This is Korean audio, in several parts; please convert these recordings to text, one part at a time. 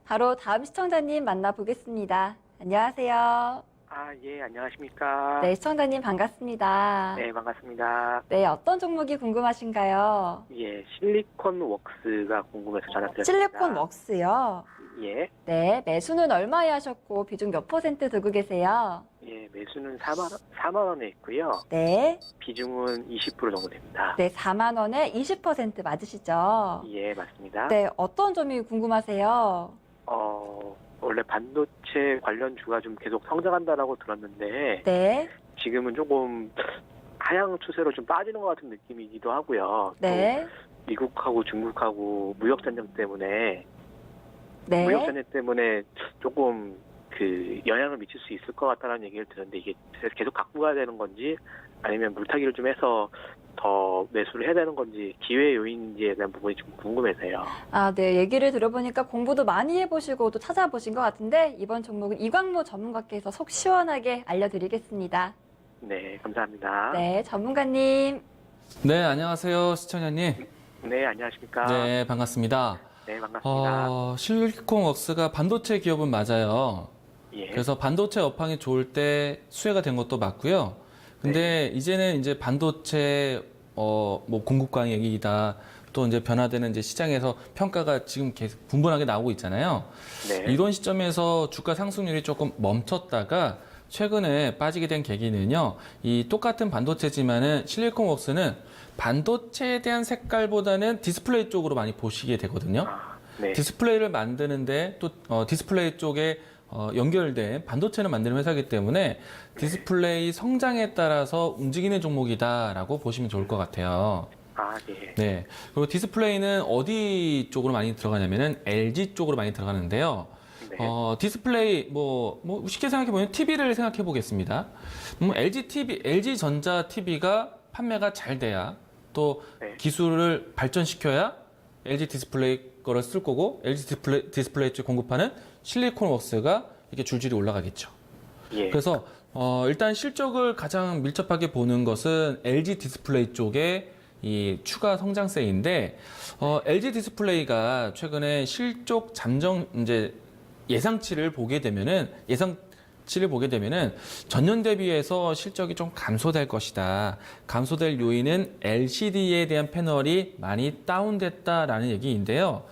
바로 다음 시청자님 만나보겠습니다. 안녕하세요. 예, 안녕하십니까. 네, 시청자님 반갑습니다. 네, 반갑습니다. 네, 어떤 종목이 궁금하신가요? 예, 실리콘 웍스가 궁금해서 전화드렸습니다. 실리콘 웍스요. 예, 네, 매수는 얼마에 하셨고 비중 몇 % 두고 계세요? 예, 매수는 4만 원에 있고요. 네, 비중은 20% 정도 됩니다. 네, 4만 원에 20% 맞으시죠? 예, 맞습니다. 네, 어떤 점이 궁금하세요? 원래 반도체 관련 주가 좀 계속 성장한다라고 들었는데, 네, 지금은 조금 하향 추세로 좀 빠지는 것 같은 느낌이기도 하고요. 네, 또 미국하고 중국하고 무역전쟁 때문에 네. 무역전쟁 때문에 조금 그 영향을 미칠 수 있을 것 같다는 얘기를 들었는데 이게 계속 갖고 가야 되는 건지 아니면 물타기를 좀 해서 더 매수를 해야 되는 건지 기회 요인인지에 대한 부분이 좀 궁금해서요. 네. 얘기를 들어보니까 공부도 많이 해보시고 또 찾아보신 것 같은데 이번 종목은 이광무 전문가께서 속 시원하게 알려드리겠습니다. 네, 감사합니다. 네, 전문가님. 네, 안녕하세요, 시청자님. 네, 안녕하십니까. 네, 반갑습니다. 네, 반갑습니다. 실리콘 웍스가 반도체 기업은 맞아요. 예. 그래서 반도체 업황이 좋을 때 수혜가 된 것도 맞고요. 근데 이제는 이제 반도체 뭐 공급광 얘기다. 또 이제 변화되는 이제 시장에서 평가가 지금 계속 분분하게 나오고 있잖아요. 네. 이런 시점에서 주가 상승률이 조금 멈췄다가 최근에 빠지게 된 계기는요. 이 똑같은 반도체지만은 실리콘 웍스는 반도체에 대한 색깔보다는 디스플레이 쪽으로 많이 보시게 되거든요. 네. 디스플레이를 만드는데 또 디스플레이 쪽에 연결된 반도체를 만드는 회사이기 때문에 디스플레이 성장에 따라서 움직이는 종목이다라고 보시면 좋을 것 같아요. 네. 네. 그리고 디스플레이는 어디 쪽으로 많이 들어가냐면은 LG 쪽으로 많이 들어가는데요. 네. 디스플레이 뭐 쉽게 생각해 보면 TV를 생각해 보겠습니다. LG 전자 TV가 판매가 잘 돼야 또 네. 기술을 발전시켜야 LG 디스플레이 거를 쓸 거고 LG 디스플레이 쪽 공급하는 실리콘 웍스가 이렇게 줄줄이 올라가겠죠. 예. 그래서 일단 실적을 가장 밀접하게 보는 것은 LG 디스플레이 쪽의 이 추가 성장세인데 LG 디스플레이가 최근에 실적 잠정 이제 예상치를 보게 되면은 전년 대비해서 실적이 좀 감소될 것이다. 감소될 요인은 LCD에 대한 패널이 많이 다운됐다라는 얘기인데요.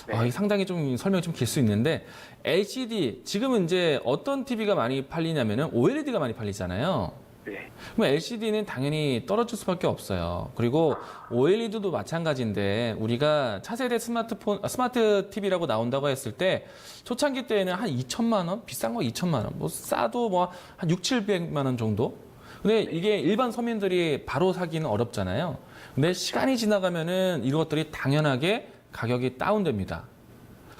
네. 이게 상당히 좀 설명이 좀 길 수 있는데 LCD 지금은 이제 어떤 TV가 많이 팔리냐면은 OLED가 많이 팔리잖아요. 네. 그럼 LCD는 당연히 떨어질 수밖에 없어요. 그리고 OLED도 마찬가지인데 우리가 차세대 스마트 TV라고 나온다고 했을 때 초창기 때에는 한 2천만 원, 비싼 거 2천만 원, 뭐 싸도 뭐 한 6, 700만 원 정도. 근데 이게 일반 서민들이 바로 사기는 어렵잖아요. 근데 시간이 지나가면은 이것들이 당연하게 가격이 다운됩니다.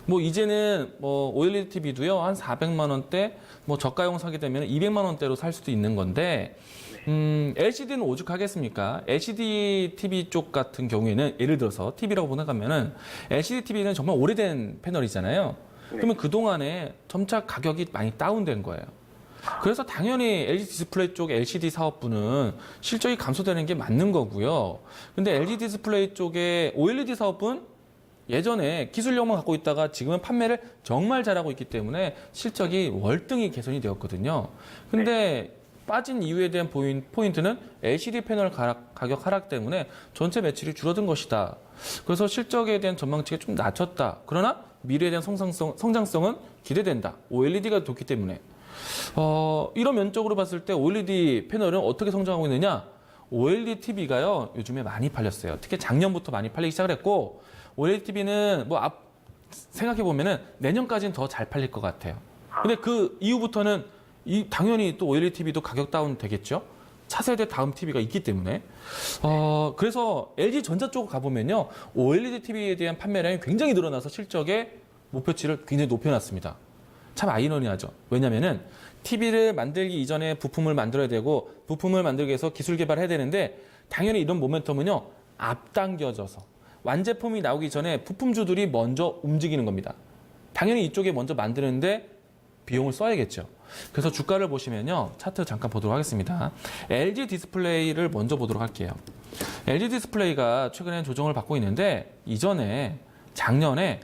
뭐 이제는 뭐 OLED TV도요 한 400만 원대 뭐 저가용 사게 되면 200만 원대로 살 수도 있는 건데 LCD는 오죽하겠습니까? LCD TV 쪽 같은 경우에는 예를 들어서 TV라고 생각하면은 LCD TV는 정말 오래된 패널이잖아요. 그러면 그 동안에 점차 가격이 많이 다운된 거예요. 그래서 당연히 LG 디스플레이 쪽 LCD 사업부는 실적이 감소되는 게 맞는 거고요. 근데 LG 디스플레이 쪽의 OLED 사업부는 예전에 기술력만 갖고 있다가 지금은 판매를 정말 잘하고 있기 때문에 실적이 월등히 개선이 되었거든요. 근데 빠진 이유에 대한 포인트는 LCD 패널 가격 하락 때문에 전체 매출이 줄어든 것이다. 그래서 실적에 대한 전망치가 좀 낮췄다. 그러나 미래에 대한 성장성은 기대된다. OLED가 좋기 때문에. 이런 면적으로 봤을 때 OLED 패널은 어떻게 성장하고 있느냐? OLED TV가요, 요즘에 많이 팔렸어요. 특히 작년부터 많이 팔리기 시작을 했고, OLED TV는 생각해보면은 내년까지는 더 잘 팔릴 것 같아요. 근데 그 이후부터는 당연히 또 OLED TV도 가격 다운 되겠죠? 차세대 다음 TV가 있기 때문에. 그래서 LG 전자 쪽 가보면요, OLED TV에 대한 판매량이 굉장히 늘어나서 실적의 목표치를 굉장히 높여놨습니다. 참 아이러니하죠. 왜냐면은 TV를 만들기 이전에 부품을 만들어야 되고 부품을 만들기 위해서 기술 개발을 해야 되는데 당연히 이런 모멘텀은요 앞당겨져서 완제품이 나오기 전에 부품주들이 먼저 움직이는 겁니다. 당연히 이쪽에 먼저 만드는데 비용을 써야겠죠. 그래서 주가를 보시면요 차트 잠깐 보도록 하겠습니다. LG 디스플레이를 먼저 보도록 할게요. LG 디스플레이가 최근에 조정을 받고 있는데 이전에 작년에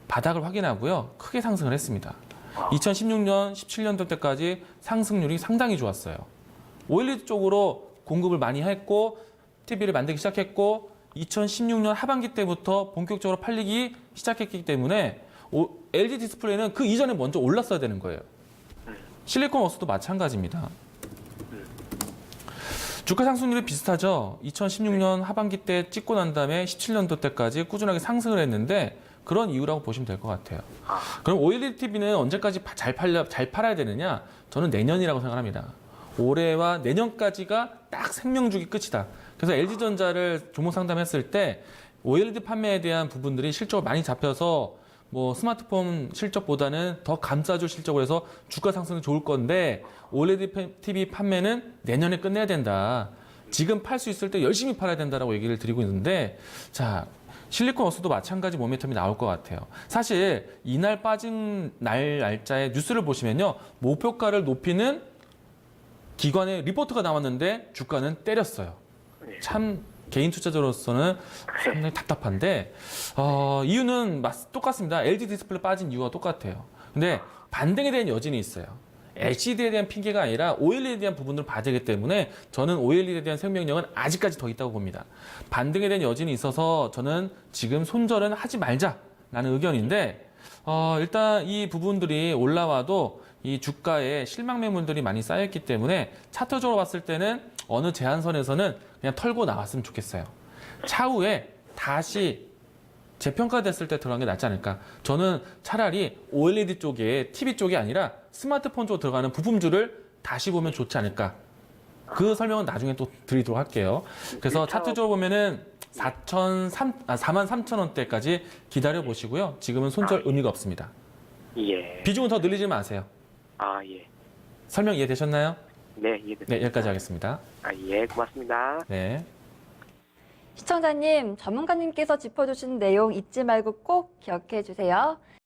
바닥을 확인하고요. 크게 상승을 했습니다. 2016년, 17년도 때까지 상승률이 상당히 좋았어요. OLED 쪽으로 공급을 많이 했고 TV를 만들기 시작했고 2016년 하반기 때부터 본격적으로 팔리기 시작했기 때문에 LG 디스플레이는 그 이전에 먼저 올랐어야 되는 거예요. 실리콘워스도 마찬가지입니다. 주가 상승률이 비슷하죠. 2016년 하반기 때 찍고 난 다음에 17년도 때까지 꾸준하게 상승을 했는데 그런 이유라고 보시면 될 것 같아요. 그럼 OLED TV는 언제까지 잘 팔아야 되느냐? 저는 내년이라고 생각합니다. 올해와 내년까지가 딱 생명주기 끝이다. 그래서 LG전자를 종목 상담했을 때 OLED 판매에 대한 부분들이 실적으로 많이 잡혀서 뭐 스마트폰 실적보다는 더 감싸줄 실적으로 해서 주가 상승은 좋을 건데 OLED TV 판매는 내년에 끝내야 된다. 지금 팔 수 있을 때 열심히 팔아야 된다라고 얘기를 드리고 있는데 자 실리콘워스도 마찬가지 모멘텀이 나올 것 같아요. 사실 이날 빠진 날짜의 뉴스를 보시면요. 목표가를 높이는 기관의 리포트가 나왔는데 주가는 때렸어요. 참 개인 투자자로서는 상당히 답답한데 이유는 똑같습니다. LG 디스플레이 빠진 이유가 똑같아요. 근데 반등에 대한 여진이 있어요. LCD에 대한 핑계가 아니라 OLED에 대한 부분을 봐야 되기 때문에 저는 OLED에 대한 생명력은 아직까지 더 있다고 봅니다. 반등에 대한 여진이 있어서 저는 지금 손절은 하지 말자라는 의견인데 일단 이 부분들이 올라와도 이 주가에 실망 매물들이 많이 쌓였기 때문에 차트적으로 봤을 때는 어느 제한선에서는 그냥 털고 나왔으면 좋겠어요. 차후에 다시 재평가됐을 때 들어가는 게 낫지 않을까. 저는 차라리 OLED 쪽에 TV 쪽이 아니라 스마트폰 쪽으로 들어가는 부품주를 다시 보면 좋지 않을까. 그 설명은 나중에 또 드리도록 할게요. 그래서 차트적으로 보면은 43,000원대까지 기다려 보시고요. 지금은 손절 의미가 없습니다. 예. 비중은 더 늘리지 마세요. 예. 설명 이해되셨나요? 네, 이해됐습니다. 네, 여기까지 하겠습니다. 예, 고맙습니다. 네. 시청자님, 전문가님께서 짚어주신 내용 잊지 말고 꼭 기억해 주세요.